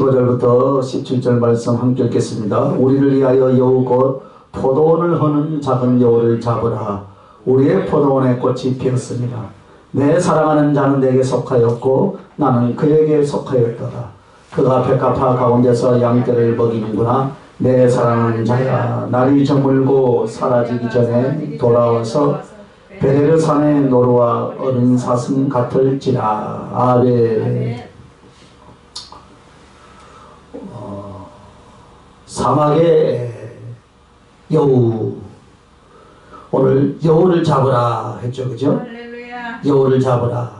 15절부터 17절 말씀 함께 읽겠습니다. 우리를 위하여 여우 곧 포도원을 허는 작은 여우를 잡으라. 우리의 포도원에 꽃이 피었습니다. 내 사랑하는 자는 내게 속하였고 나는 그에게 속하였도다. 그가 백합화 가운데서 양떼를 먹이는구나. 내 사랑하는 자야, 날이 저물고 사라지기 전에 돌아와서 베레르 산의 노루와 어른 사슴 같을지라. 아멘. 사막의 여우, 오늘 여우를 잡으라 했죠, 그죠? 할렐루야. 여우를 잡으라.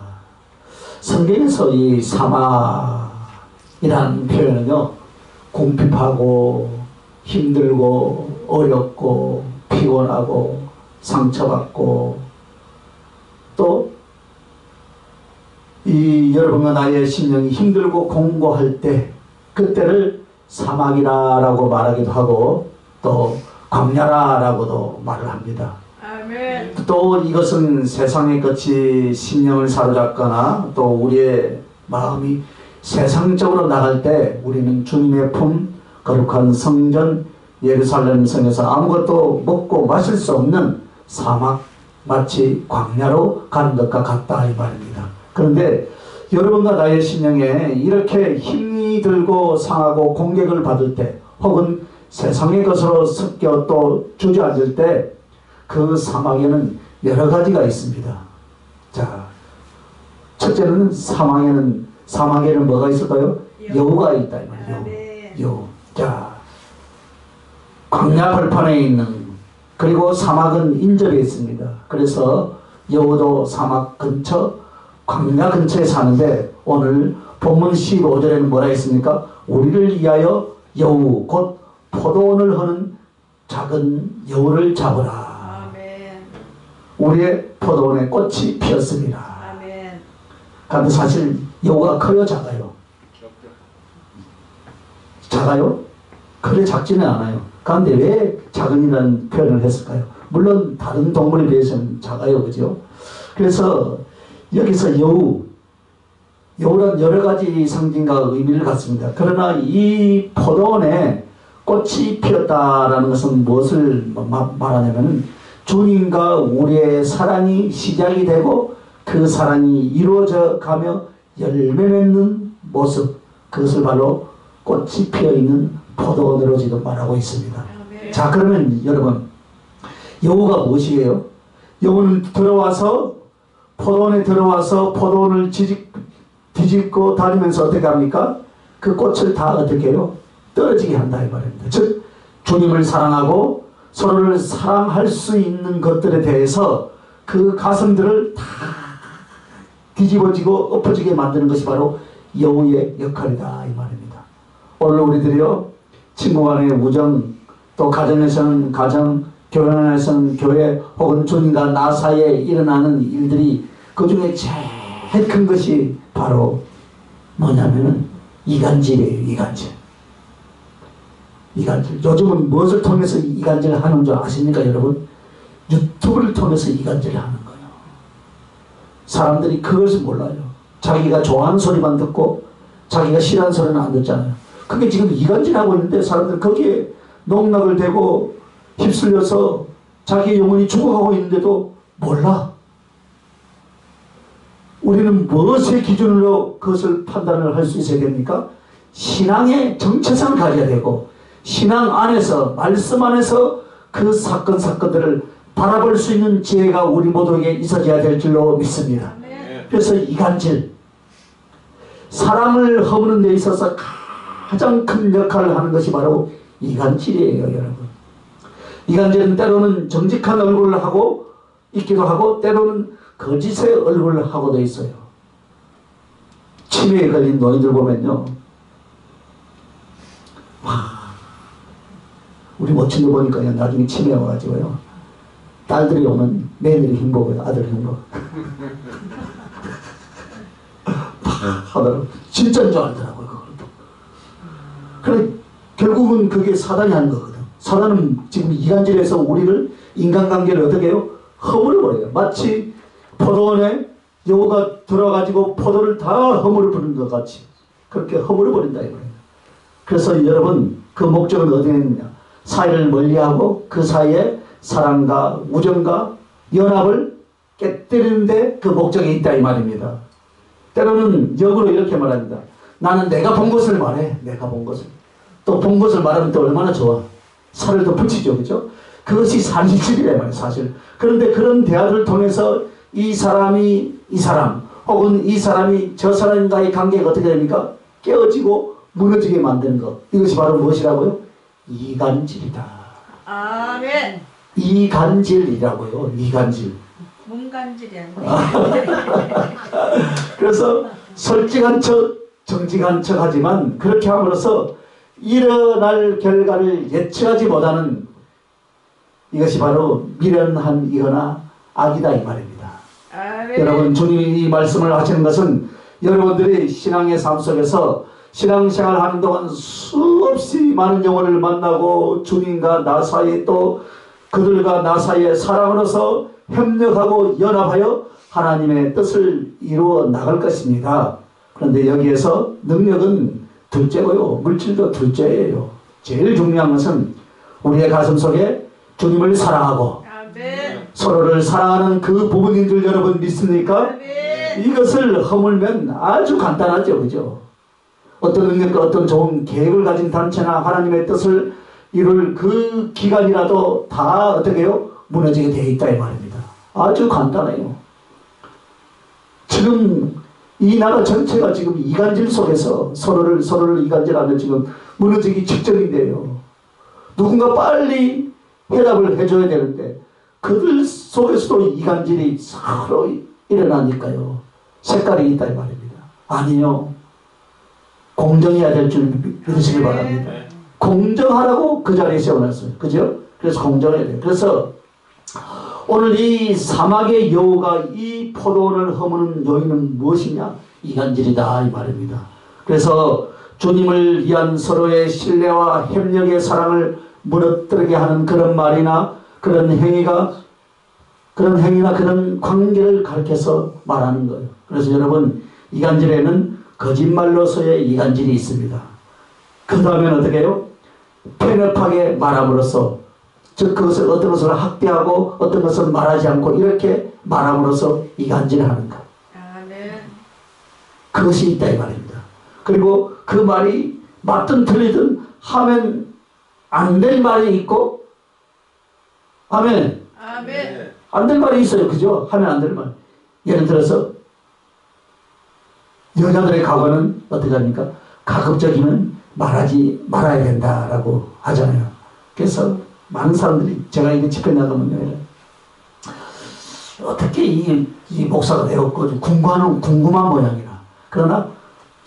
성경에서 이 사막이라는 표현은요, 궁핍하고 힘들고 어렵고 피곤하고 상처받고 또 이 여러분과 나의 심령이 힘들고 공고할 때 그때를 사막이라고 말하기도 하고 또 광야라고도 말을 합니다. 아멘. 또 이것은 세상의 끝이 심령을 사로잡거나 또 우리의 마음이 세상적으로 나갈 때 우리는 주님의 품 거룩한 성전 예루살렘 성에서 아무것도 먹고 마실 수 없는 사막, 마치 광야로 가는 것과 같다 이 말입니다. 그런데 여러분과 나의 심령에 이렇게 힘이 들고 상하고 공격을 받을 때 혹은 세상의 것으로 섞여 또 주저앉을 때 그 사막에는 여러 가지가 있습니다. 자, 첫째는 사막에는 뭐가 있을까요? 여우가 있다 이 말이에요. 여우. 자, 광야 벌판에 있는, 그리고 사막은 인접해 있습니다. 그래서 여우도 사막 근처, 광야 근처에 사는데 오늘 본문 15절에는 뭐라 했습니까? 우리를 위하여 여우 곧 포도원을 허는 작은 여우를 잡으라. 아멘. 우리의 포도원에 꽃이 피었습니다. 아멘. 그런데 사실 여우가 커요, 작아요? 작아요? 그래 작지는 않아요. 그런데 왜 작은이라는 표현을 했을까요? 물론 다른 동물에 비해서는 작아요, 그죠? 그래서 여기서 여우란 여러 가지 상징과 의미를 갖습니다. 그러나 이 포도원에 꽃이 피었다라는 것은 무엇을 말하냐면 주님과 우리의 사랑이 시작이 되고 그 사랑이 이루어져 가며 열매 맺는 모습, 그것을 바로 꽃이 피어있는 포도원으로지도 말하고 있습니다. 아멘. 자, 그러면 여러분, 여우가 무엇이에요? 여우는 포도원에 들어와서 포도원을 뒤집고 다니면서 어떻게 합니까? 그 꽃을 다 어떻게 해요? 떨어지게 한다 이 말입니다. 즉 주님을 사랑하고 서로를 사랑할 수 있는 것들에 대해서 그 가슴들을 다 뒤집어지고 엎어지게 만드는 것이 바로 여우의 역할이다 이 말입니다. 오늘 우리들이요, 친구 간의 우정, 또 가정에서는 가정, 교회 안에서는 교회, 혹은 주님과 나 사이에 일어나는 일들이 그 중에 제일 큰 것이 바로 뭐냐면은 이간질이에요. 이간질. 요즘은 무엇을 통해서 이간질을 하는 줄 아십니까, 여러분? 유튜브를 통해서 이간질을 하는 거예요. 사람들이 그것을 몰라요. 자기가 좋아하는 소리만 듣고 자기가 싫어하는 소리는 안 듣잖아요. 그게 지금 이간질하고 있는데 사람들 거기에 농락을 대고 휩쓸려서 자기의 영혼이 죽어가고 있는데도 몰라. 우리는 무엇의 기준으로 그것을 판단을 할 수 있어야 됩니까? 신앙의 정체성을 가져야 되고 신앙 안에서, 말씀 안에서 그 사건들을 바라볼 수 있는 지혜가 우리 모두에게 있어져야 될 줄로 믿습니다. 그래서 이간질, 사람을 허무는 데 있어서 가장 큰 역할을 하는 것이 바로 이간질이에요, 여러분. 이간질은 때로는 정직한 얼굴을 하고 있기도 하고 때로는 거짓의 얼굴을 하고도 있어요. 치매에 걸린 노인들 보면요, 우리 모친도 보니까요, 나중에 치매 와가지고요, 딸들이 오면 며느리 흉보고요, 아들 흉보. 하더라고. 진짜인 줄 알더라고요, 그것도. 그래, 결국은 그게 사단이 하는 거거든. 사단은 지금 이간질에서 우리를, 인간관계를 어떻게 해요? 허물어버려요. 마치 포도원에 여우가 들어가지고 포도를 다 허물어버린 것 같이 그렇게 허물어버린다 이거예요. 그래서 여러분 그 목적은 어디에 있느냐? 사이를 멀리하고 그 사이에 사랑과 우정과 연합을 깨뜨리는데 그 목적이 있다 이 말입니다. 때로는 역으로 이렇게 말합니다. 나는 내가 본 것을 말해. 내가 본 것을. 또 본 것을 말하면 또 얼마나 좋아. 살을 더 붙이죠. 그죠? 그것이 사실이래 말이에요. 사실. 그런데 그런 대화를 통해서 이 사람이 이 사람 혹은 이 사람이 저 사람과의 관계가 어떻게 됩니까? 깨어지고 무너지게 만드는 것. 이것이 바로 무엇이라고요? 이간질이다. 아멘. 이간질이라고요. 이간질. 몸간질이 아니고. 그래서 솔직한 척 정직한 척 하지만 그렇게 함으로써 일어날 결과를 예측하지 못하는 이것이 바로 미련함이거나 악이다 이 말입니다. 아멘. 여러분 주님이 이 말씀을 하시는 것은 여러분들이 신앙의 삶 속에서 신앙생활 하는 동안 수없이 많은 영혼을 만나고 주님과 나 사이에 또 그들과 나 사이에 사랑으로서 협력하고 연합하여 하나님의 뜻을 이루어 나갈 것입니다. 그런데 여기에서 능력은 둘째고요. 물질도 둘째예요. 제일 중요한 것은 우리의 가슴 속에 주님을 사랑하고 아멘. 서로를 사랑하는 그 부분인 줄 여러분 믿습니까? 아멘. 이것을 허물면 아주 간단하죠. 그죠? 어떤 능력과 어떤 좋은 계획을 가진 단체나 하나님의 뜻을 이룰 그 기간이라도 다 어떻게 해요? 무너지게 되어 있다 이 말입니다. 아주 간단해요. 지금 이 나라 전체가 지금 이간질 속에서 서로를 이간질하면 지금 무너지기 직전인데요. 누군가 빨리 해답을 해줘야 되는데 그들 속에서도 이간질이 서로 일어나니까요. 색깔이 있다 이 말입니다. 아니요. 공정해야 될 줄 믿으시기 바랍니다. 공정하라고 그 자리에 세워놨어요. 그죠? 그래서 공정해야 돼요. 그래서 오늘 이 사막의 여우가 이 포도원을 허무는 요인은 무엇이냐? 이간질이다 이 말입니다. 그래서 주님을 위한 서로의 신뢰와 협력의 사랑을 무너뜨리게 하는 그런 말이나 그런 행위나 그런 관계를 가르쳐서 말하는 거예요. 그래서 여러분 이간질에는 거짓말로서의 이간질이 있습니다. 그 다음에는 어떻게 해요? 편협하게 말함으로써 즉 그것을 어떤 것을 학대하고 어떤 것을 말하지 않고 이렇게 말함으로써 이간질을 하는 것. 아멘. 그것이 있다 이 말입니다. 그리고 그 말이 맞든 틀리든 하면 안 될 말이 있고 하면 아멘. 안 될 말이 있어요. 그죠? 하면 안 될 말. 예를 들어서 여자들의 각오는 어떻게 합니까? 가급적이면 말하지 말아야 된다라고 하잖아요. 그래서 많은 사람들이 제가 이거 집회 나가면요. 어떻게 이 목사가 되었고 좀 궁금한 모양이나 그러나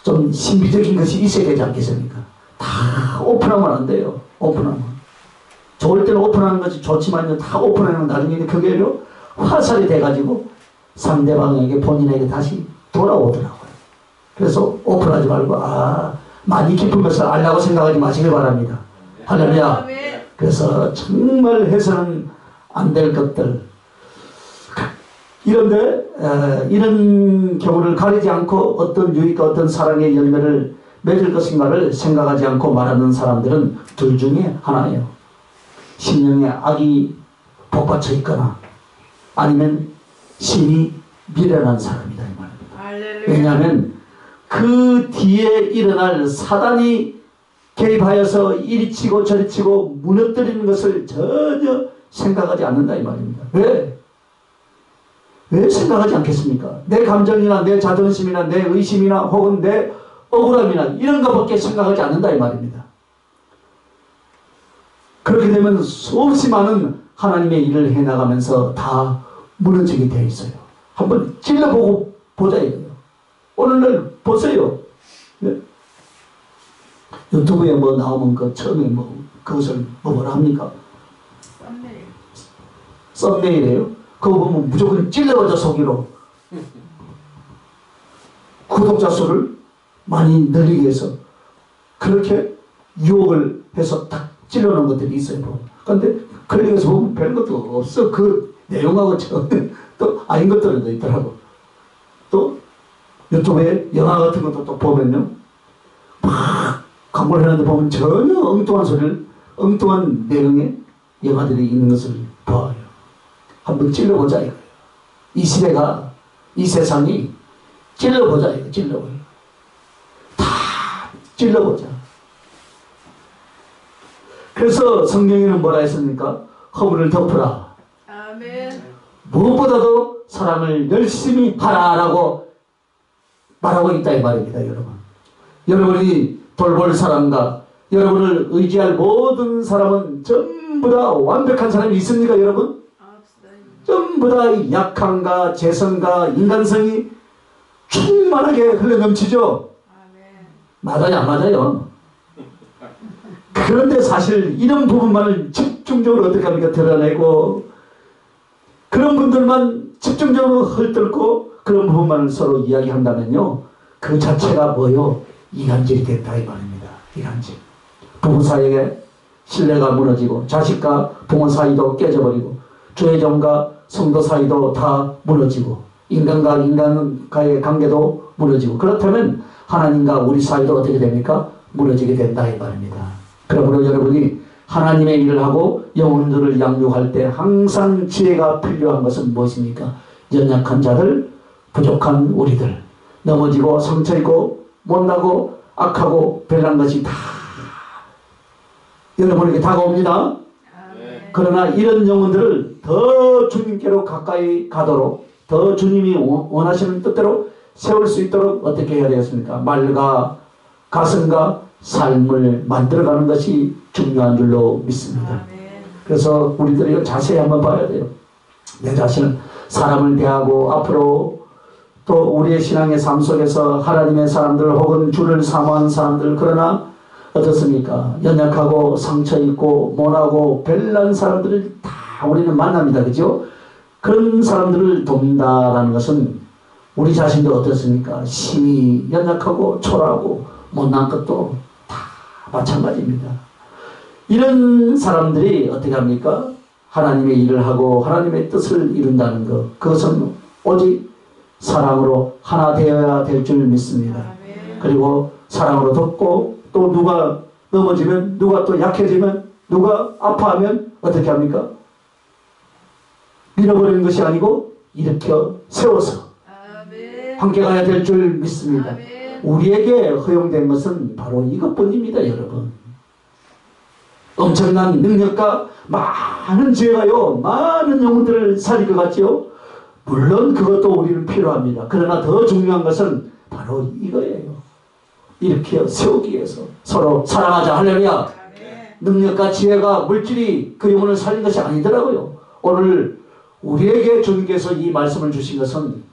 좀 신비적인 것이 있어야 되지 않겠습니까? 다 오픈하면 안 돼요. 오픈하면. 좋을 때는 오픈하는 것이 좋지만 다 오픈하면 나중에 그게요 화살이 돼가지고 상대방에게 본인에게 다시 돌아오더라고요. 그래서 오픈하지 말고 많이 깊은 것을 알라고 생각하지 마시길 바랍니다. 할렐루야. 아멘. 그래서 정말 해서는 안 될 것들 이런 경우를 가리지 않고 어떤 유익과 어떤 사랑의 열매를 맺을 것인가를 생각하지 않고 말하는 사람들은 둘 중에 하나예요. 심령에 악이 복받쳐 있거나 아니면 심히 미련한 사람이다 이 말입니다. 할렐루야. 왜냐하면 그 뒤에 일어날 사단이 개입하여서 이리 치고 저리 치고 무너뜨리는 것을 전혀 생각하지 않는다 이 말입니다. 왜 생각하지 않겠습니까? 내 감정이나 내 자존심이나 내 의심이나 혹은 내 억울함이나 이런 것밖에 생각하지 않는다 이 말입니다. 그렇게 되면 수없이 많은 하나님의 일을 해나가면서 다 무너지게 되어 있어요. 한번 찔러보고 보자 이거예요. 오늘날 보세요. 네? 유튜브에 뭐 나오면 그 처음에 그것을 뭐라 합니까? 썸네일. 썸네일이에요. 그거 보면 무조건 찔러버려 속이로. 구독자 수를 많이 늘리기 위해서 그렇게 유혹을 해서 딱 찔러놓은 것들이 있어요. 그런데 클릭해서 보면 별것도 없어. 그 내용하고 또 아닌 것들도 있더라고. 또 유튜브에 영화 같은 것도 또 보면요. 막 광고를 하는데 보면 전혀 엉뚱한 소리를, 엉뚱한 내용의 영화들이 있는 것을 봐요. 한번 찔러보자 이거예요. 이 시대가, 이 세상이 찔러보자 이거, 찔러보자. 다 찔러보자. 그래서 성경에는 뭐라 했습니까? 허물을 덮으라. 아멘. 무엇보다도 사랑을 열심히 하라라고 말하고 있다 이 말입니다, 여러분. 여러분이 돌볼 사람과 여러분을 의지할 모든 사람은 전부 다 완벽한 사람이 있습니까, 여러분? 전부 다 약함과 재성과 인간성이 충만하게 흘러넘치죠. 맞아요, 안 맞아요? 그런데 사실 이런 부분만을 집중적으로 어떻게 합니까? 드러내고 그런 분들만 집중적으로 헐뜯고 그런 부분만을 서로 이야기한다면요, 그 자체가 뭐요? 이간질이 된다 이 말입니다. 이간질. 부부 사이에 신뢰가 무너지고 자식과 부모 사이도 깨져버리고 조회종과 성도 사이도 다 무너지고 인간과 인간과의 관계도 무너지고, 그렇다면 하나님과 우리 사이도 어떻게 됩니까? 무너지게 된다 이 말입니다. 그러므로 여러분이 하나님의 일을 하고 영혼들을 양육할 때 항상 지혜가 필요한 것은 무엇입니까? 연약한 자들, 부족한 우리들, 넘어지고 상처있고 못나고 악하고 별난 것이 다 여러분에게 다가옵니다. 그러나 이런 영혼들을 더 주님께로 가까이 가도록, 더 주님이 원하시는 뜻대로 세울 수 있도록 어떻게 해야 되겠습니까? 말과 가슴과 삶을 만들어가는 것이 중요한 줄로 믿습니다. 그래서 우리들이 이거 자세히 한번 봐야 돼요. 내 자신은 사람을 대하고 앞으로 또 우리의 신앙의 삶 속에서 하나님의 사람들 혹은 주를 사모하는 사람들, 그러나 어떻습니까? 연약하고 상처있고 모나고 별난 사람들을 다 우리는 만납니다. 그죠? 그런 사람들을 돕는다라는 것은 우리 자신도 어떻습니까? 심히 연약하고 초라하고 못난 것도 다 마찬가지입니다. 이런 사람들이 어떻게 합니까? 하나님의 일을 하고 하나님의 뜻을 이룬다는 것, 그것은 오직 사랑으로 하나 되어야 될 줄 믿습니다. 그리고 사랑으로 돕고, 또 누가 넘어지면, 누가 또 약해지면, 누가 아파하면 어떻게 합니까? 밀어버리는 것이 아니고 일으켜 세워서 함께 가야 될 줄 믿습니다. 우리에게 허용된 것은 바로 이것뿐입니다, 여러분. 엄청난 능력과 많은 지혜가요, 많은 영혼들을 살릴 것 같지요? 물론 그것도 우리는 필요합니다. 그러나 더 중요한 것은 바로 이거예요. 이렇게 세우기 위해서 서로 사랑하자. 할렐루야. 능력과 지혜가 물질이 그 영혼을 살린 것이 아니더라고요. 오늘 우리에게 주님께서 이 말씀을 주신 것은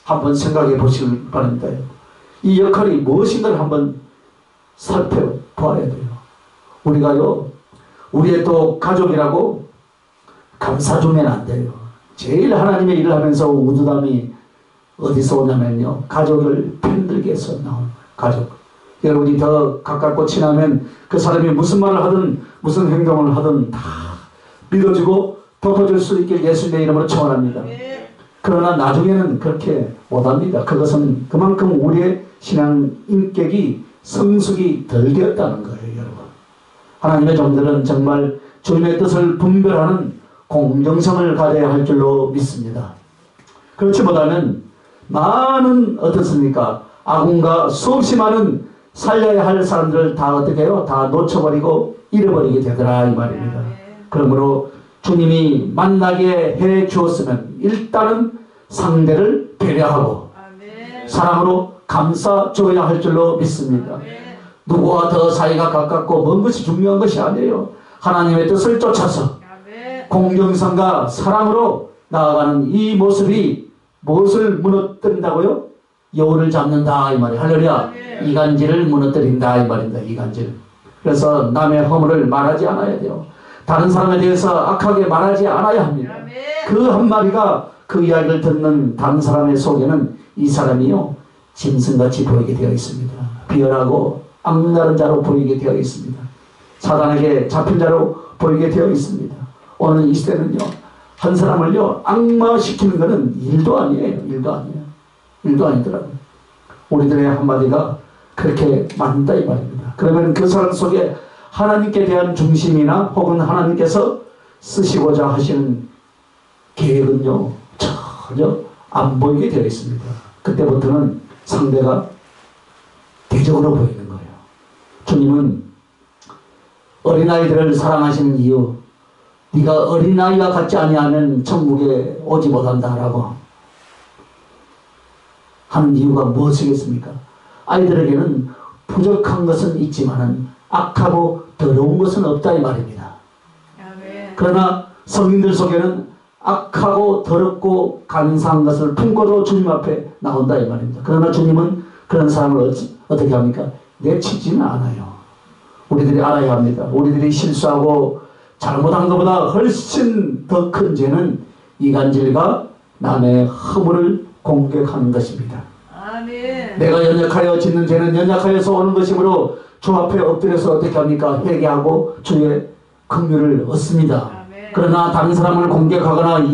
한번 생각해 보시길 바랍니다. 이 역할이 무엇인가를 한번 살펴봐야 돼요. 우리가요, 우리의 또 가족이라고 감싸주면 안 돼요. 제일 하나님의 일을 하면서 우두담이 어디서 오냐면요, 가족을 편들게 해서 나온 가족. 여러분이 더 가깝고 친하면 그 사람이 무슨 말을 하든 무슨 행동을 하든 다 믿어주고 덮어줄 수 있길 예수님의 이름으로 청원합니다. 그러나 나중에는 그렇게 못합니다. 그것은 그만큼 우리의 신앙 인격이 성숙이 덜 되었다는 거예요, 여러분. 하나님의 종들은 정말 주님의 뜻을 분별하는 공정성을 가져야 할 줄로 믿습니다. 그렇지 못하면 많은 어떻습니까? 아군과 수없이 많은 살려야 할 사람들을 다 어떻게 해요? 다 놓쳐버리고 잃어버리게 되더라 이 말입니다. 그러므로 주님이 만나게 해 주었으면 일단은 상대를 배려하고 사랑으로 감싸줘야 할 줄로 믿습니다. 누구와 더 사이가 가깝고 먼 것이 중요한 것이 아니에요. 하나님의 뜻을 쫓아서 공정성과 사랑으로 나아가는 이 모습이 무엇을 무너뜨린다고요? 여우를 잡는다 이 말이에요. 할렐루야. 이간질을 무너뜨린다 이 말입니다. 이간질. 그래서 남의 허물을 말하지 않아야 돼요. 다른 사람에 대해서 악하게 말하지 않아야 합니다. 그 한마디가 그 이야기를 듣는 다른 사람의 속에는 이 사람이요, 짐승같이 보이게 되어 있습니다. 비열하고 악랄한 자로 보이게 되어 있습니다. 사단에게 잡힌 자로 보이게 되어 있습니다. 오늘 이 시대는요, 한 사람을요 악마시키는 것은 일도 아니에요. 일도 아니에요. 일도 아니더라고요. 우리들의 한마디가 그렇게 만든다 이 말입니다. 그러면 그 사람 속에 하나님께 대한 중심이나 혹은 하나님께서 쓰시고자 하시는 계획은요 전혀 안 보이게 되어 있습니다. 그때부터는 상대가 대적으로 보이는 거예요. 주님은 어린아이들을 사랑하시는 이유, 네가 어린아이와 같지 아니하면 천국에 오지 못한다라고 하는 이유가 무엇이겠습니까? 아이들에게는 부족한 것은 있지만은 악하고 더러운 것은 없다 이 말입니다. 아멘. 그러나 성인들 속에는 악하고 더럽고 간사한 것을 품고도 주님 앞에 나온다 이 말입니다. 그러나 주님은 그런 사람을 어떻게 합니까? 내치지는 않아요. 우리들이 알아야 합니다. 우리들이 실수하고 잘못한 것보다 훨씬 더 큰 죄는 이간질과 남의 허물을 공격하는 것입니다. 아멘. 내가 연약하여 짓는 죄는 연약하여서 오는 것이므로 주 앞에 엎드려서 어떻게 합니까? 회개하고 주의 긍휼을 얻습니다. 아멘. 그러나 다른 사람을 공격하거나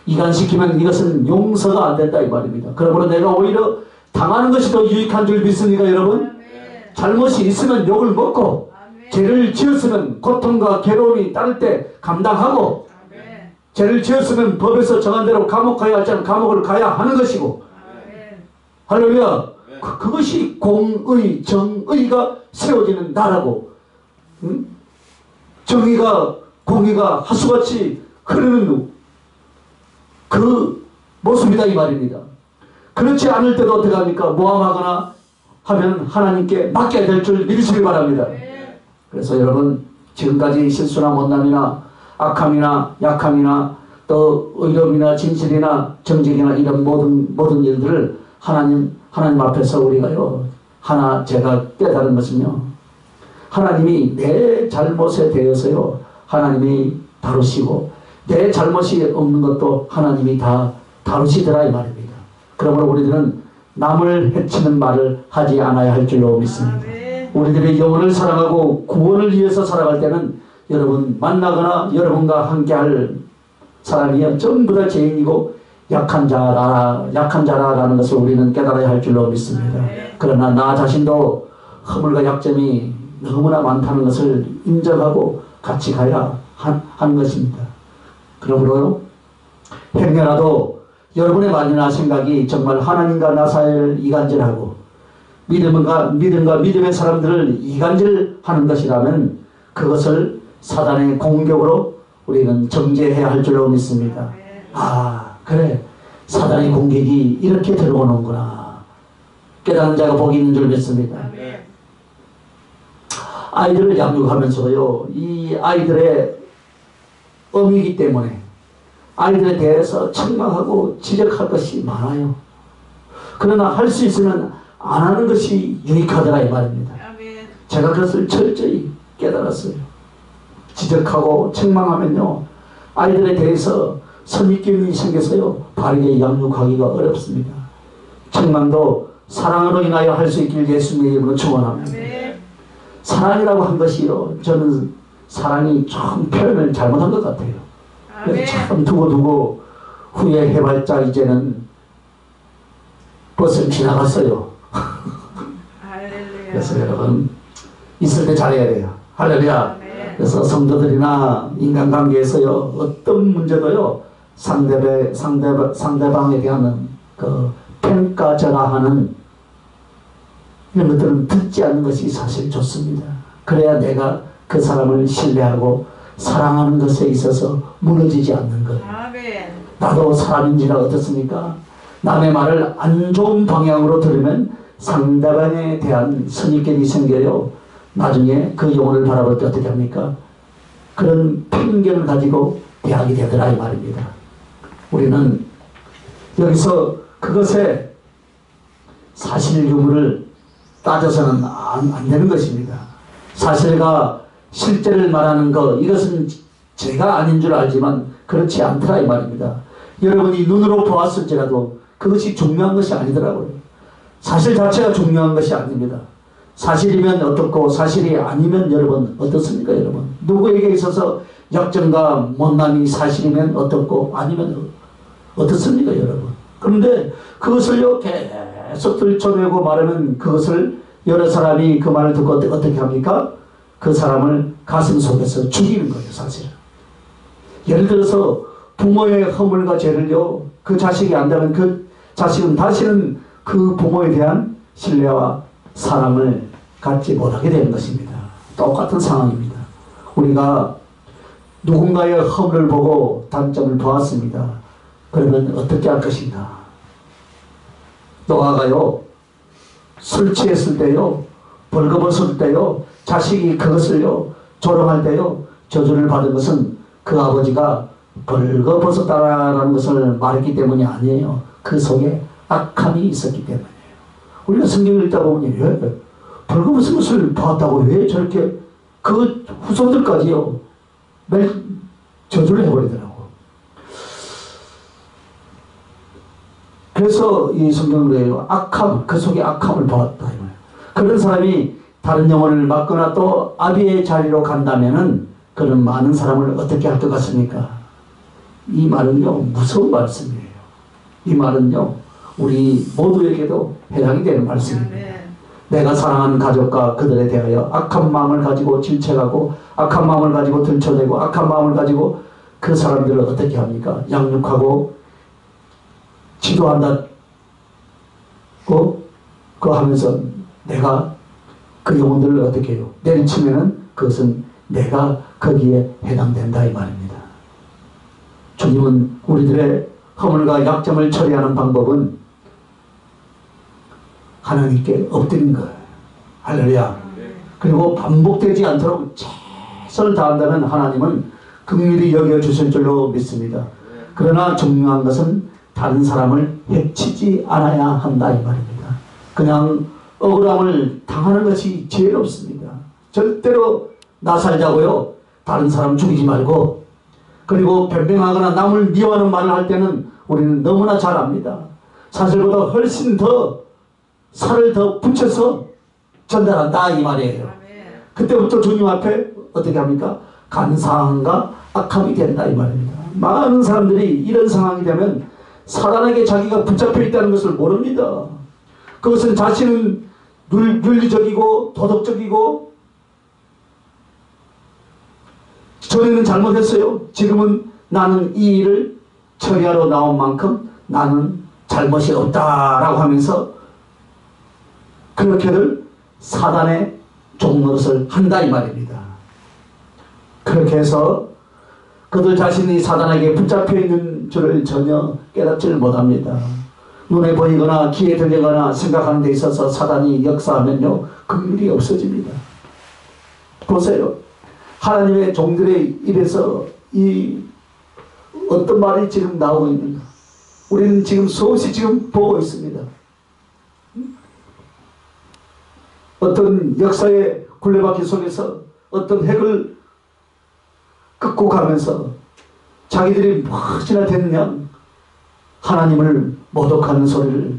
이간시키면 이것은 용서가 안 된다 이 말입니다. 그러므로 내가 오히려 당하는 것이 더 유익한 줄 믿습니까 여러분? 아멘. 잘못이 있으면 욕을 먹고 아멘. 죄를 지었으면 고통과 괴로움이 따를 때 감당하고 아멘. 죄를 지었으면 법에서 정한 대로 감옥 가야 하지 않으면 감옥을 가야 하는 것이고 아멘. 할렐루야. 그것이 공의, 정의가 세워지는 나라고, 응? 정의가, 공의가 하수같이 흐르는 그 모습이다 이 말입니다. 그렇지 않을 때도 어떻게 합니까? 모함하거나 하면 하나님께 맡겨야 될 줄 믿으시기 바랍니다. 그래서 여러분 지금까지 실수나 못남이나 악함이나 약함이나 또 의로움이나 진실이나 정직이나 이런 모든 일들을 하나님 앞에서 우리가요 하나 제가 깨달은 것은요 하나님이 내 잘못에 대해서요 하나님이 다루시고 내 잘못이 없는 것도 하나님이 다 다루시더라 이 말입니다. 그러므로 우리들은 남을 해치는 말을 하지 않아야 할 줄로 믿습니다. 우리들의 영혼을 사랑하고 구원을 위해서 살아갈 때는 여러분 만나거나 여러분과 함께할 사람이 전부 다 죄인이고 약한 자라라는 것을 우리는 깨달아야 할 줄로 믿습니다. 그러나 나 자신도 허물과 약점이 너무나 많다는 것을 인정하고 같이 가야 하는 것입니다. 그러므로 행여라도 여러분의 말이나 생각이 정말 하나님과 나 사이를 이간질하고 믿음과 믿음의 사람들을 이간질하는 것이라면 그것을 사단의 공격으로 우리는 정죄해야 할 줄로 믿습니다. 아 그래 사단의 공격이 이렇게 들어오는구나 깨닫는 자가 복이 있는 줄 믿습니다. 아이들을 양육하면서요 이 아이들의 어미이기 때문에 아이들에 대해서 책망하고 지적할 것이 많아요. 그러나 할 수 있으면 안 하는 것이 유익하더라 이 말입니다. 제가 그것을 철저히 깨달았어요. 지적하고 책망하면요 아이들에 대해서 선입견이 생겨서요 바르게 양육하기가 어렵습니다. 책망도 사랑으로 인하여 할 수 있길 예수님의 이름으로 축원합니다. 사랑이라고 한 것이요 저는 사랑이 좀 표현을 잘못한 것 같아요. 참 두고두고 후회해봤자 이제는 벌써 지나갔어요. 그래서 여러분 있을 때 잘해야 돼요. 할렐루야. 그래서 성도들이나 인간관계에서요 어떤 문제도요 상대방에 대한 그 평가절하하는 이런 것들은 듣지 않는 것이 사실 좋습니다. 그래야 내가 그 사람을 신뢰하고 사랑하는 것에 있어서 무너지지 않는 거예요. 나도 사람인지라 어떻습니까? 남의 말을 안 좋은 방향으로 들으면 상대방에 대한 선입견이 생겨요. 나중에 그 영혼을 바라볼 때 어떻게 합니까? 그런 편견을 가지고 대하게 되더라 이 말입니다. 우리는 여기서 그것에 사실 유무를 따져서는 안 되는 것입니다. 사실과 실제를 말하는 것 이것은 제가 아닌 줄 알지만 그렇지 않더라 이 말입니다. 여러분이 눈으로 보았을지라도 그것이 중요한 것이 아니더라고요. 사실 자체가 중요한 것이 아닙니다. 사실이면 어떻고 사실이 아니면 여러분 어떻습니까 여러분? 누구에게 있어서 약점과 못남이 사실이면 어떻고 아니면 어떻습니까 여러분? 그런데 그것을요 계속 들춰내고 말하면 그것을 여러 사람이 그 말을 듣고 어떻게 합니까? 그 사람을 가슴 속에서 죽이는 거예요, 사실은. 예를 들어서 부모의 허물과 죄를요, 그 자식이 안다면 그 자식은 다시는 그 부모에 대한 신뢰와 사랑을 갖지 못하게 되는 것입니다. 똑같은 상황입니다. 우리가 누군가의 허물을 보고 단점을 보았습니다. 그러면 어떻게 할 것인가? 노아가요, 술 취했을 때요, 벌거벗을 때요, 자식이 그것을요, 조롱할 때요, 저주를 받은 것은 그 아버지가 벌거벗었다라는 것을 말했기 때문이 아니에요. 그 속에 악함이 있었기 때문이에요. 우리가 성경을 읽다 보면 왜 벌거벗은 것을 보았다고 왜 저렇게 그 후손들까지요 매일 저주를 해버리더라고. 그래서 이 성경으로 악함, 그 속에 악함을 보았다. 그런 사람이 다른 영혼을 맡거나 또 아비의 자리로 간다면은 그런 많은 사람을 어떻게 할 것 같습니까? 이 말은요, 무서운 말씀이에요. 이 말은요, 우리 모두에게도 해당이 되는 말씀입니다. 내가 사랑하는 가족과 그들에 대하여 악한 마음을 가지고 질책하고 악한 마음을 가지고 들춰대고 악한 마음을 가지고 그 사람들을 어떻게 합니까? 양육하고 지도한다고 그거 하면서 내가 그 영혼들을 어떻게 해요? 내리치면은 그것은 내가 거기에 해당된다 이 말입니다. 주님은 우리들의 허물과 약점을 처리하는 방법은 하나님께 엎드린 거예요. 할렐루야. 그리고 반복되지 않도록 최선을 다한다면 하나님은 긍휼히 여겨주실 줄로 믿습니다. 그러나 중요한 것은 다른 사람을 해치지 않아야 한다 이 말입니다. 그냥 억울함을 당하는 것이 제일 없습니다. 절대로 나 살자고요, 다른 사람 죽이지 말고. 그리고 변명하거나 남을 미워하는 말을 할 때는 우리는 너무나 잘 압니다. 사실보다 훨씬 더 살을 더 붙여서 전달한다 이 말이에요. 그때부터 주님 앞에 어떻게 합니까? 간사함과 악함이 된다 이 말입니다. 많은 사람들이 이런 상황이 되면 사단에게 자기가 붙잡혀 있다는 것을 모릅니다. 그것은 자신은 윤리적이고 도덕적이고 전에는 잘못했어요. 지금은 나는 이 일을 처리하러 나온 만큼 나는 잘못이 없다라고 하면서 그렇게들 사단의 종노릇을 한다 이 말입니다. 그렇게 해서 그들 자신이 사단에게 붙잡혀 있는 줄을 전혀 깨닫지를 못합니다. 눈에 보이거나 귀에 들리거나 생각하는 데 있어서 사단이 역사하면요, 긍휼이 없어집니다. 보세요. 하나님의 종들의 입에서 이 어떤 말이 지금 나오고 있는가? 우리는 지금 수없이 지금 보고 있습니다. 어떤 역사의 굴레바퀴 속에서 어떤 핵을 끄고 가면서 자기들이 무엇이나 됐냐 하나님을 모독하는 소리를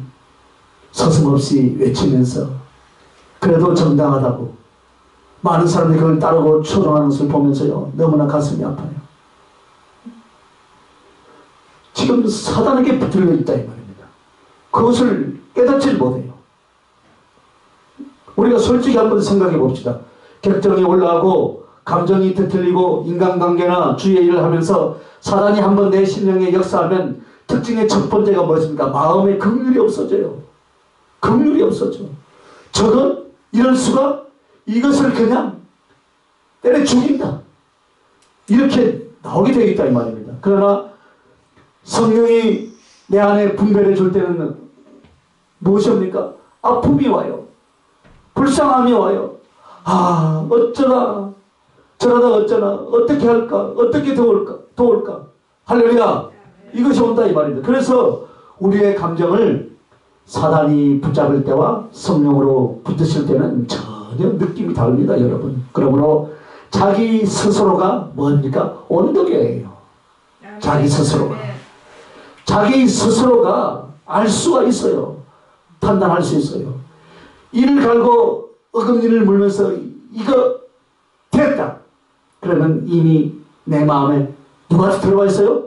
서슴없이 외치면서 그래도 정당하다고 많은 사람들이 그걸 따르고 추종하는 것을 보면서요, 너무나 가슴이 아파요. 지금 사단에게 붙들려 있다 이 말입니다. 그것을 깨닫지 못해요. 우리가 솔직히 한번 생각해 봅시다. 객정이 올라가고 감정이 뒤틀리고 인간관계나 주의 일을 하면서 사단이 한번 내 심령에 역사하면 특징의 첫 번째가 무엇입니까? 마음에 긍휼이 없어져요. 긍휼이 없어져. 저건 이럴 수가? 이것을 그냥 때려 죽인다. 이렇게 나오게 되어 있다 이 말입니다. 그러나 성령이 내 안에 분별해 줄 때는 무엇입니까? 아픔이 와요. 불쌍함이 와요. 아, 어쩌나 저러다 어쩌나 어떻게 할까? 어떻게 도울까? 할렐루야. 이것이 온다 이 말입니다. 그래서 우리의 감정을 사단이 붙잡을 때와 성령으로 붙으실 때는 전혀 느낌이 다릅니다, 여러분. 그러므로 자기 스스로가 뭡니까? 온도계예요. 자기 스스로가. 자기 스스로가 알 수가 있어요. 판단할 수 있어요. 이를 갈고 어금니를 물면서 이거 됐다. 그러면 이미 내 마음에 누가 들어와 있어요?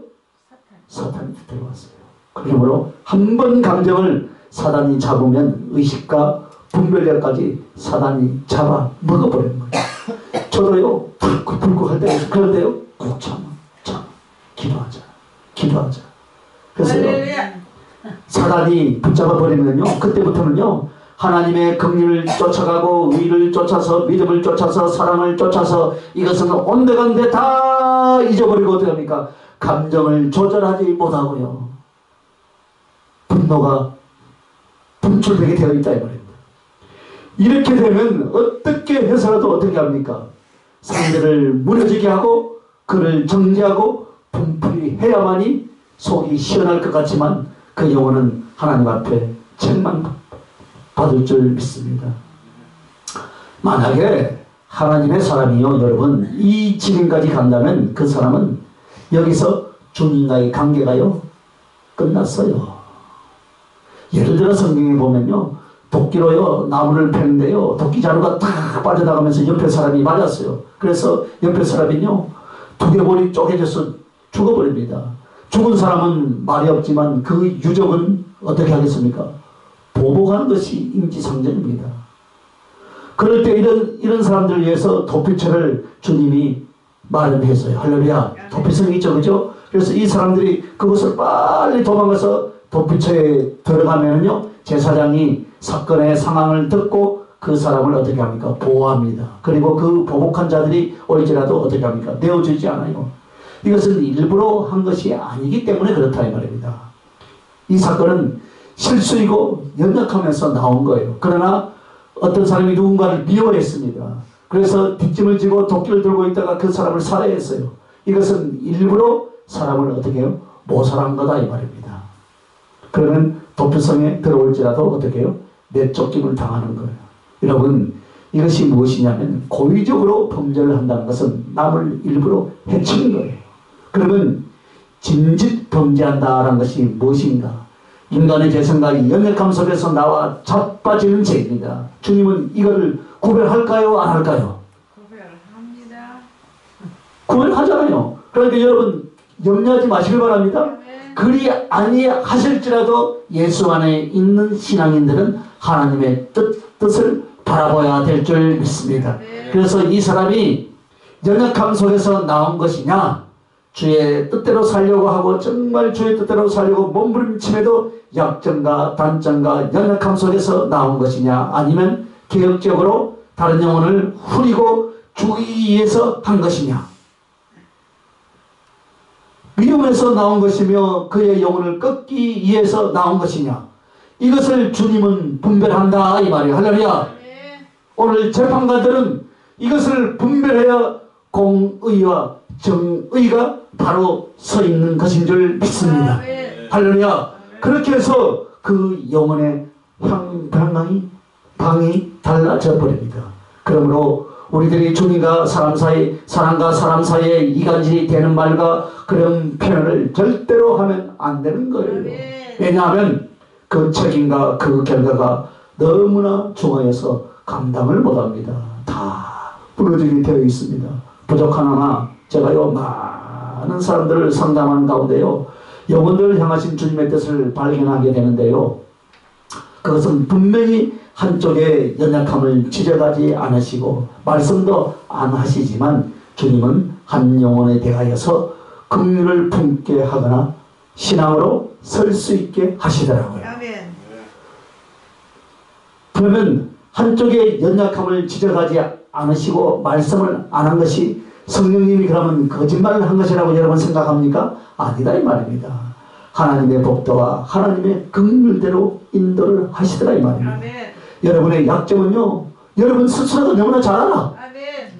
사탄이 들어왔어요. 그러므로 한 번 감정을 사단이 잡으면 의식과 분별력까지 사단이 잡아 먹어버리는 거예요. 저도요 불고 할 때 그런데요 꾹 참아 기도하자. 그래서요 할렐루야. 사단이 붙잡아 버리면요 그때부터는요 하나님의 긍휼을 쫓아가고 의를 쫓아서 믿음을 쫓아서 사랑을 쫓아서 이것은 온데간데 다 잊어버리고 어떻게 합니까? 감정을 조절하지 못하고요 분노가 분출되게 되어 있다 이 말입니다. 이렇게 되면 어떻게 해서라도 어떻게 합니까? 상대를 무너지게 하고 그를 정죄하고 분풀이 해야만이 속이 시원할 것 같지만 그 영혼은 하나님 앞에 책망받을 줄 믿습니다. 만약에 하나님의 사람이요 여러분 이 지경까지 간다면 그 사람은 여기서 주님과의 관계가요 끝났어요. 예를 들어 성경에 보면요 도끼로요 나무를 패는데요 도끼자루가 딱 빠져나가면서 옆에 사람이 맞았어요. 그래서 옆에 사람이요 두개골이 쪼개져서 죽어버립니다. 죽은 사람은 말이 없지만 그 유족은 어떻게 하겠습니까? 보복하는 것이 인지상정입니다. 그럴 때 이런 사람들을 위해서 도피처를 주님이 마련했어요. 할렐루야. 도피성이 있죠, 그죠? 그래서 이 사람들이 그것을 빨리 도망가서 도피처에 들어가면요 제사장이 사건의 상황을 듣고 그 사람을 어떻게 합니까? 보호합니다. 그리고 그 보복한 자들이 올지라도 어떻게 합니까? 내어주지 않아요. 이것은 일부러 한 것이 아니기 때문에 그렇다 이 말입니다. 이 사건은 실수이고 연약하면서 나온 거예요. 그러나 어떤 사람이 누군가를 미워했습니다. 그래서 뒷짐을 지고 도끼를 들고 있다가 그 사람을 살해했어요. 이것은 일부러 사람을 어떻게 해요? 모살한 거다 이 말입니다. 그러면 도피성에 들어올지라도 어떻게 해요? 내쫓김을 당하는 거예요. 여러분 이것이 무엇이냐면 고의적으로 범죄를 한다는 것은 남을 일부러 해치는 거예요. 그러면 진짓 범죄한다는 것이 무엇인가? 인간의 재성과 연약함 속에서 나와 자빠지는 죄입니다. 주님은 이거를 구별할까요? 안 할까요? 구별합니다. 구별하잖아요. 그러니까 여러분 염려하지 마시길 바랍니다. 그리 아니하실지라도 예수 안에 있는 신앙인들은 하나님의 뜻을 바라봐야 될 줄 믿습니다. 그래서 이 사람이 연약함 속에서 나온 것이냐 주의 뜻대로 살려고 하고 정말 주의 뜻대로 살려고 몸부림침에도 약점과 단점과 연약함 속에서 나온 것이냐 아니면 개혁적으로 다른 영혼을 후리고 죽이기 위해서 한 것이냐 위험에서 나온 것이며 그의 영혼을 끊기 위해서 나온 것이냐 이것을 주님은 분별한다 이 말이에요. 할렐루야. 오늘 재판관들은 이것을 분별해야 공의와 정의가 바로 서 있는 것인 줄 믿습니다. 할렐루야. 그렇게 해서 그 영혼의 방이 달라져 버립니다. 그러므로 우리들이 주님과 사람 사이, 사람과 사람 사이에 이간질이 되는 말과 그런 표현을 절대로 하면 안 되는 거예요. 왜냐하면 그 책임과 그 결과가 너무나 중하여서 감당을 못합니다. 다 부러지게 되어 있습니다. 부족하나 제가요 많은 사람들을 상담한 가운데요 영혼들을 향하신 주님의 뜻을 발견하게 되는데요 그것은 분명히 한쪽의 연약함을 지적하지 않으시고 말씀도 안 하시지만 주님은 한 영혼에 대하여서 긍휼을 품게 하거나 신앙으로 설 수 있게 하시더라고요. 아멘. 그러면 한쪽의 연약함을 지적하지 않으시고 말씀을 안 한 것이 성령님이 그러면 거짓말을 한 것이라고 여러분 생각합니까? 아니다 이 말입니다. 하나님의 법도와 하나님의 긍휼대로 인도를 하시더라 이 말입니다. 아멘. 여러분의 약점은요 여러분 스스로도 너무나 잘 알아. 아멘.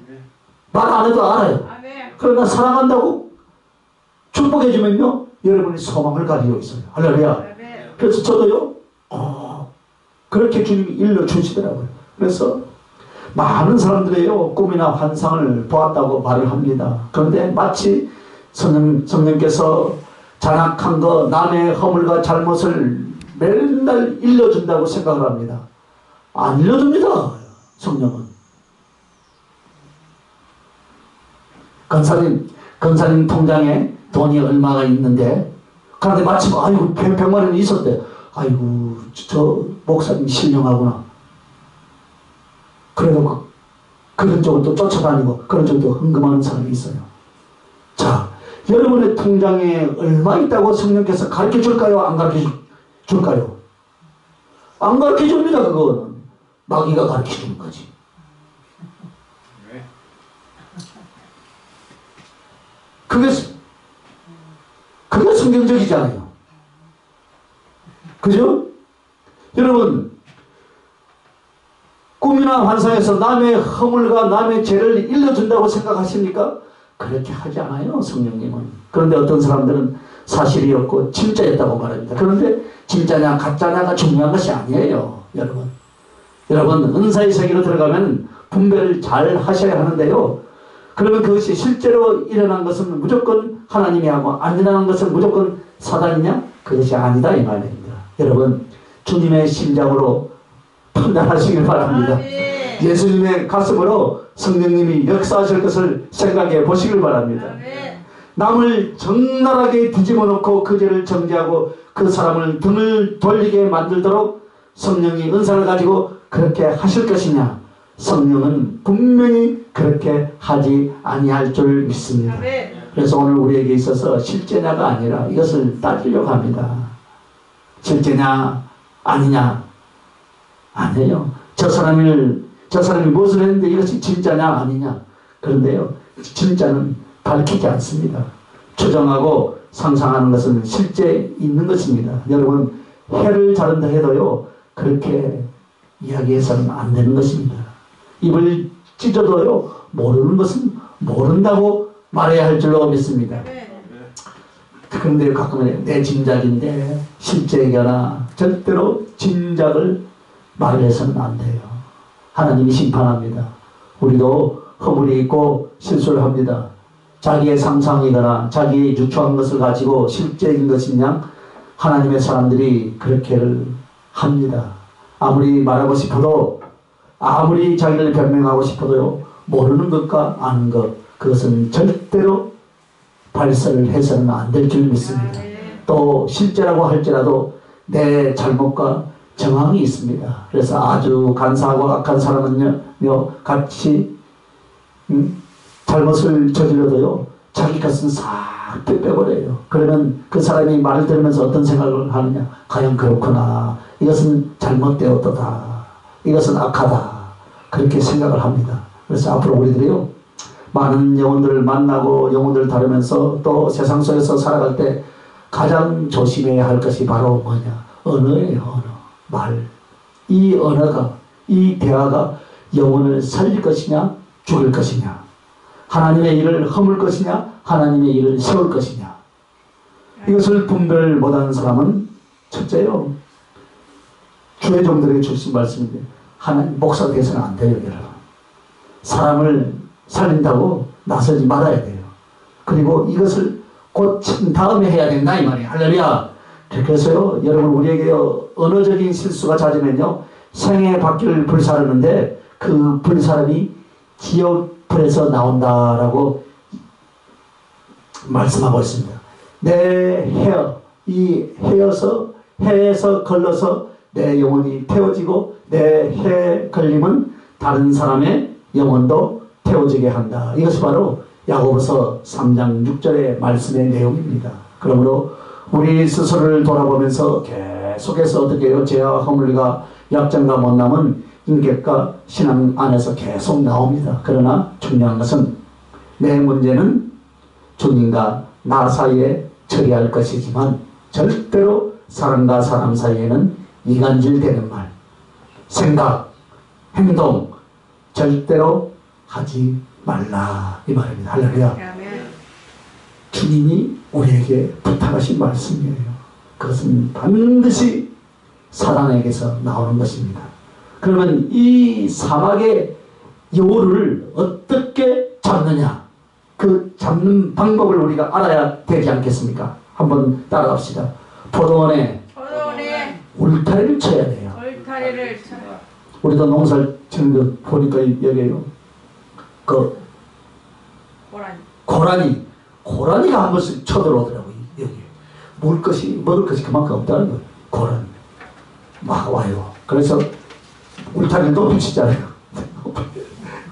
말 안 해도 알아요. 아멘. 그러나 사랑한다고 축복해주면요 여러분이 소망을 가지고 있어요. 할렐루야. 아멘. 그래서 저도요 그렇게 주님이 일러주시더라고요. 그래서 많은 사람들이요 꿈이나 환상을 보았다고 말을 합니다. 그런데 마치 성령께서 잔악한 거 남의 허물과 잘못을 맨날 일러준다고 생각을 합니다. 안 일러줍니다. 성령은. 건사님 통장에 돈이 얼마가 있는데 그런데 마침 아이고 100만 원이 있었대. 아이고 저 목사님 신령하구나. 그래도 그런 쪽을 또 쫓아다니고 그런 쪽도 흥금하는 사람이 있어요. 자, 여러분의 통장에 얼마 있다고 성령께서 가르쳐 줄까요? 안 가르쳐 줄까요? 안 가르쳐 줍니다. 그거는 마귀가 가르쳐 주는 거지. 그게 성경적이잖아요. 그죠? 여러분, 꿈이나 환상에서 남의 허물과 남의 죄를 일러준다고 생각하십니까? 그렇게 하지 않아요, 성령님은. 그런데 어떤 사람들은 사실이었고 진짜였다고 말합니다. 그런데 진짜냐 가짜냐가 중요한 것이 아니에요, 여러분. 여러분, 은사의 세계로 들어가면 분별을 잘 하셔야 하는데요. 그러면 그것이 실제로 일어난 것은 무조건 하나님이 하고 안 일어난 것은 무조건 사단이냐? 그것이 아니다 이 말입니다. 여러분, 주님의 심장으로 판단하시길 바랍니다. 예수님의 가슴으로 성령님이 역사하실 것을 생각해 보시길 바랍니다. 남을 적나라하게 뒤집어 놓고 그 죄를 정죄하고 그 사람을 등을 돌리게 만들도록 성령이 은사를 가지고 그렇게 하실 것이냐? 성령은 분명히 그렇게 하지 아니할 줄 믿습니다. 그래서 오늘 우리에게 있어서 실제냐가 아니라 이것을 따지려고 합니다. 실제냐 아니냐 아니에요. 저 사람이 무엇을 했는데 이것이 진짜냐 아니냐. 그런데요, 진짜는 밝히지 않습니다. 추정하고 상상하는 것은 실제 있는 것입니다. 여러분, 해를 자른다 해도요 그렇게 이야기해서는 안 되는 것입니다. 입을 찢어도요 모르는 것은 모른다고 말해야 할 줄로 믿습니다. 그런데 가끔은 내 짐작인데 실제거나 절대로 짐작을 말해서는 안 돼요. 하나님이 심판합니다. 우리도 허물이 있고 실수를 합니다. 자기의 상상이거나 자기의 유추한 것을 가지고 실제인 것이냐 하나님의 사람들이 그렇게를 합니다. 아무리 말하고 싶어도 아무리 자기를 변명하고 싶어도요 모르는 것과 아는 것 그것은 절대로 발설을 해서는 안 될 줄 믿습니다. 또 실제라고 할지라도 내 잘못과 정황이 있습니다. 그래서 아주 간사하고 악한 사람은요 같이 잘못을 저질러도요 자기 것은 싹 빼버려요. 그러면 그 사람이 말을 들으면서 어떤 생각을 하느냐, 과연 그렇구나, 이것은 잘못되었도다, 이것은 악하다, 그렇게 생각을 합니다. 그래서 앞으로 우리들이요 많은 영혼들을 만나고 영혼들을 다루면서 또 세상 속에서 살아갈 때 가장 조심해야 할 것이 바로 뭐냐, 언어예요. 언어, 말. 이 언어가, 이 대화가 영혼을 살릴 것이냐 죽일 것이냐, 하나님의 일을 허물 것이냐 하나님의 일을 세울 것이냐, 이것을 분별 못하는 사람은 첫째요 주의 종들에게 주신 말씀인데 하나님 목사가 돼서는 안 돼요. 여러분, 사람을 살린다고 나서지 말아야 돼요. 그리고 이것을 곧 친 다음에 해야 된다 이 말이에요. 할렐루야. 그래서요 여러분, 우리에게 언어적인 실수가 잦으면요 생애 밖을 불사르는데 그 불사름이 기억불에서 나온다라고 말씀하고 있습니다. 내 헤어, 이 해에서 걸러서 내 영혼이 태워지고 내 해 걸림은 다른 사람의 영혼도 태워지게 한다. 이것이 바로 야고보서 3장 6절의 말씀의 내용입니다. 그러므로 우리 스스로를 돌아보면서 계속해서 어떻게 해요? 죄와 허물과 약점과 못남은 인격과 신앙 안에서 계속 나옵니다. 그러나 중요한 것은 내 문제는 주님과 나 사이에 처리할 것이지만 절대로 사람과 사람 사이에는 이간질 되는 말, 생각, 행동 절대로 하지 말라 이 말입니다. 할렐루야. 주님이 우리에게 부탁하신 말씀이에요. 그것은 반드시 사단에게서 나오는 것입니다. 그러면 이 사막의 여우를 어떻게 잡느냐, 그 잡는 방법을 우리가 알아야 되지 않겠습니까? 한번 따라갑시다. 포도원에 울타리를 쳐야 돼요. 울타리를 쳐요. 우리도 농사를 지는 거 보니까 여기에요 그 고라니가 한 번씩 쳐들어오더라고요. 여기 먹을 것이 그만큼 없다는 거예요. 고라니 막 와요. 그래서 울타리를 높이 치잖아요.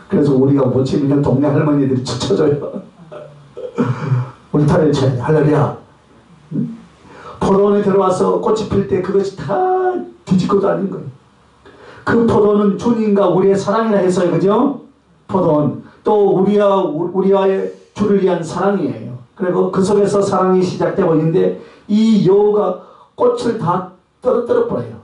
그래서 우리가 못 치면 동네 할머니들이 쳐줘요. 울타리를 쳐야 돼. 할렐루야. 포도원에 들어와서 꽃이 필 때 그것이 다 뒤집고 다닌 거예요. 그 포도는 주님과 우리의 사랑이라 했어요. 그죠? 포도원. 또 우리와의 주를 위한 사랑이에요. 그리고 그 속에서 사랑이 시작되고 있는데 이 여우가 꽃을 다 떨어뜨려 버려요.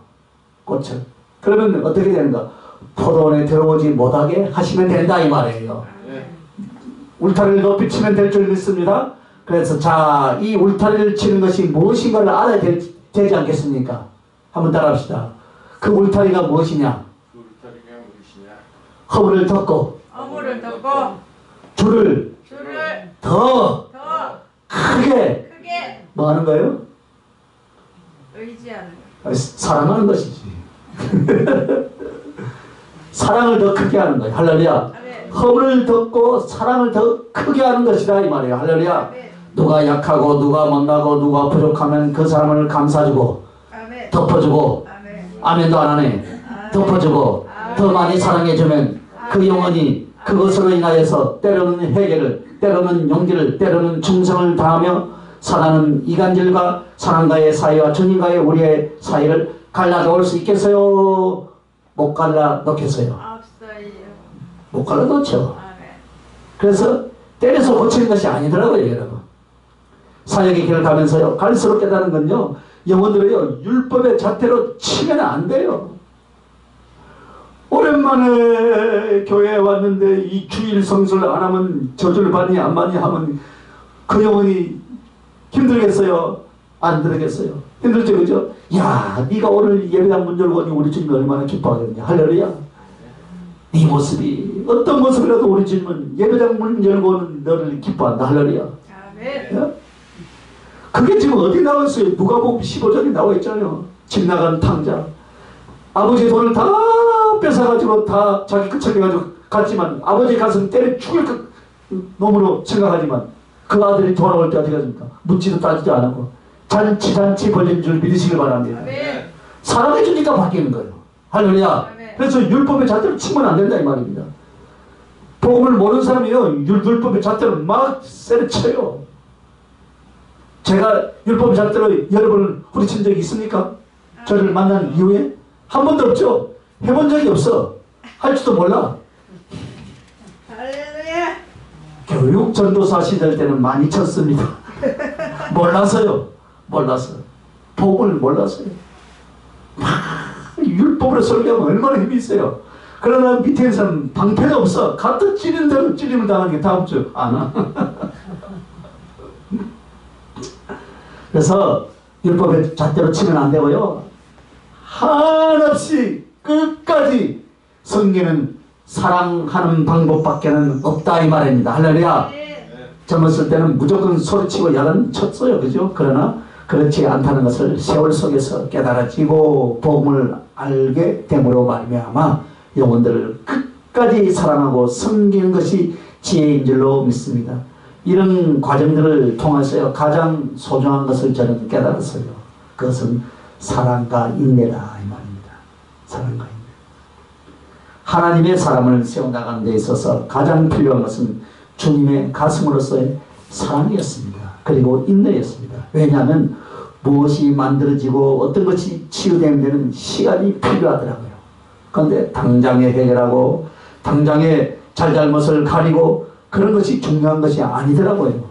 꽃을. 그러면 어떻게 되는가? 포도원에 들어오지 못하게 하시면 된다 이 말이에요. 울타리를 높이 치면 될 줄 믿습니다. 그래서 자, 이 울타리를 치는 것이 무엇인가를 알아야 되지 않겠습니까? 한번 따라합시다. 그 울타리가 무엇이냐? 그 울타리가 무엇이냐? 허물을 덮고 어물을 덮고 줄을 더 크게 뭐 하는 거예요? 의지하는 사랑하는 것이지. 사랑을 더 크게 하는 거예요. 할렐루야. 허물을 덮고 사랑을 더 크게 하는 것이다 이 말이에요. 할렐루야. 누가 약하고 누가 못나고 누가 부족하면 그 사람을 감싸주고 덮어주고 아멘도 안 하네. 덮어주고 더 많이 사랑해주면 그 영혼이 그것으로 인하여서 때로는 회개를, 때로는 용기를, 때로는 충성을 다하며 사랑은 이간질과 사랑과의 사이와 주님과의 우리의 사이를 갈라놓을 수 있겠어요? 못 갈라놓겠어요? 없어요. 못 갈라놓죠. 그래서 때려서 고치는 것이 아니더라고요, 여러분. 사역의 길을 가면서요, 갈수록 깨달은 건요, 영혼들이요, 율법의 잣대로 치면 안 돼요. 오랜만에 교회에 왔는데 이 주일 성수를 안 하면 저주를 받니 안 받니 하면 그 영혼이 힘들겠어요? 안 들겠어요? 힘들죠, 그죠? 야, 네가 오늘 예배당 문 열고 오니 우리 주님이 얼마나 기뻐하겠냐. 할렐루야. 네 모습이 어떤 모습이라도 우리 주님은 예배당 문 열고 오는 너를 기뻐한다. 할렐루야. 아멘. 그게 지금 어디 나와 있어요? 누가복음 15장에 나와 있잖아요. 집 나간 탕자. 아버지 돈을 다 뺏어가지고 다 자기 끝척해가지고 갔지만 아버지 가슴 때려 죽일 놈으로 생각하지만 그 아들이 돌아올 때 어떻게 하십니까? 묻지도 따지도 않고 잔치 벌린 줄 믿으시길 바랍니다. 아멘. 사랑해 주니까 바뀌는 거예요. 할렐루야. 아멘. 그래서 율법의 잣대로 치면 안 된다 이 말입니다. 복음을 모르는 사람이요, 율법의 잣대로 막 세려쳐요. 제가 율법의 잣대로 여러분을 후려친 적이 있습니까? 저를 만난 이후에? 한 번도 없죠. 해본 적이 없어. 할지도 몰라. 할렐루야. 교육 전도사 시절 때는 많이 쳤습니다. 몰라서요. 몰라서. 복을 몰랐어요. 율법으로 설교하면 얼마나 힘이 있어요. 그러나 밑에 있는 사람 방패가 없어. 갖다 찌르는 대로 찌림을 당하는 게 다음 주 안 와. 그래서 율법의 잣대로 치면 안 되고요. 한없이 끝까지 성경은 사랑하는 방법밖에는 없다 이 말입니다. 할렐루야. 젊었을 때는 무조건 소리치고 야단 쳤어요. 그죠? 그러나 그렇지 않다는 것을 세월 속에서 깨달아지고 복음을 알게 됨으로 말미암아 영혼들을 끝까지 사랑하고 섬기는 것이 지혜인 줄로 믿습니다. 이런 과정들을 통해서 가장 소중한 것을 저는 깨달았어요. 그것은 사랑과 인내다 이 말입니다. 사랑과 인내. 하나님의 사람을 세워나가는 데 있어서 가장 필요한 것은 주님의 가슴으로서의 사랑이었습니다. 그리고 인내였습니다. 왜냐하면 무엇이 만들어지고 어떤 것이 치유되는 데는 시간이 필요하더라고요. 그런데 당장에 해결하고 당장에 잘잘못을 가리고 그런 것이 중요한 것이 아니더라고요.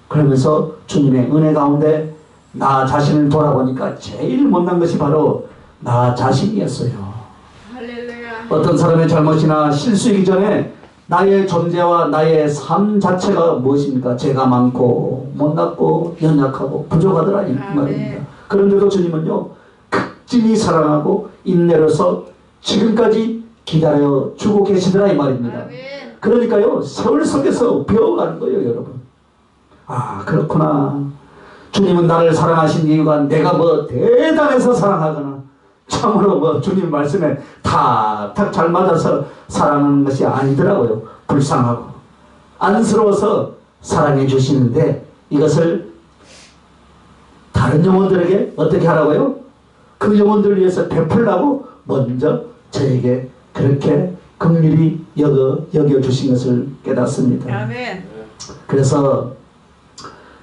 그러면서 주님의 은혜 가운데 나 자신을 돌아보니까 제일 못난 것이 바로 나 자신이었어요. 할렐루야. 어떤 사람의 잘못이나 실수이기 전에 나의 존재와 나의 삶 자체가 무엇입니까? 죄가 많고 못났고 연약하고 부족하더라 이 말입니다. 그런데도 주님은요, 극진히 사랑하고 인내로서 지금까지 기다려 주고 계시더라 이 말입니다. 아멘. 그러니까요, 세월 속에서 배워가는 거예요, 여러분. 아, 그렇구나. 주님은 나를 사랑하신 이유가 내가 뭐 대단해서 사랑하거나 참으로 뭐 주님 말씀에 탁탁 잘 맞아서 사랑하는 것이 아니더라고요. 불쌍하고 안쓰러워서 사랑해 주시는데 이것을 다른 영혼들에게 어떻게 하라고요? 그 영혼들을 위해서 베풀라고 먼저 저에게 그렇게 긍휼히 여겨주신 것을 깨닫습니다. 아멘. 그래서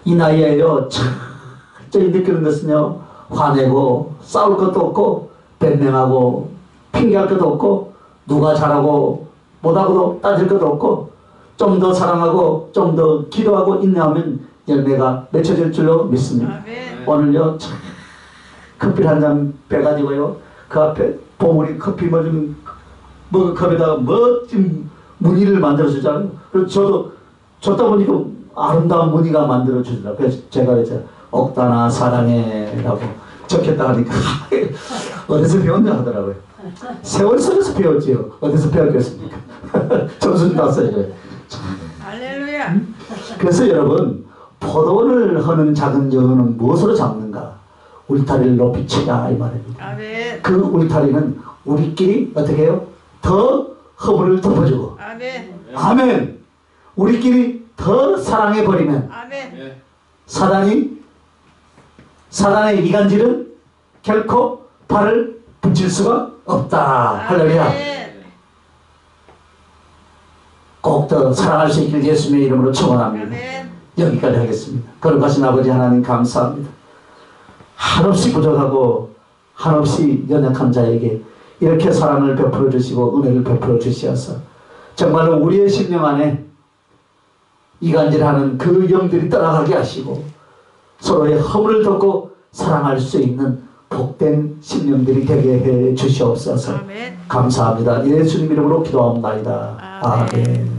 이 나이에요 철저히 느끼는 것은요, 화내고 싸울 것도 없고 변명하고 핑계할 것도 없고 누가 잘하고 못하고도 따질 것도 없고 좀 더 사랑하고 좀 더 기도하고 인내하면 열매가 맺혀질 줄로 믿습니다. 아멘. 오늘요 커피 한 잔 빼가지고요 그 앞에 보물이 커피 먹은 컵에다가 멋진 무늬를 만들어 주잖아요. 그래서 저도 줬다 보니까 아름다운 무늬가 만들어 주더라고요. 그래서 제가 이제 억다나 사랑해라고 적혔다 하니까 어디서 배웠냐 하더라고요. 세월석에서 배웠지요. 어디서 배웠겠습니까? 점수 땄어요. 할렐루야. 그래서 여러분, 포도원을 허는 작은 여우는 무엇으로 잡는가? 울타리를 높이 치라 이 말입니다. 아멘. 그 울타리는 우리끼리 어떻게 해요? 더 허물을 덮어주고, 아멘. 아멘. 우리끼리 더 사랑해 버리면 아멘. 사단의 이간질은 결코 발을 붙일 수가 없다. 할렐루야. 아멘. 꼭 더 사랑할 수 있길 예수님의 이름으로 축원합니다. 아멘. 여기까지 하겠습니다. 거룩하신 아버지 하나님 감사합니다. 한없이 부족하고 한없이 연약한 자에게 이렇게 사랑을 베풀어 주시고 은혜를 베풀어 주시어서 정말로 우리의 심령 안에 이간질하는 그 영들이 떠나가게 하시고 서로의 허물을 덮고 사랑할 수 있는 복된 심령들이 되게 해 주시옵소서. 아멘. 감사합니다. 예수님 이름으로 기도합니다. 아멘. 아멘.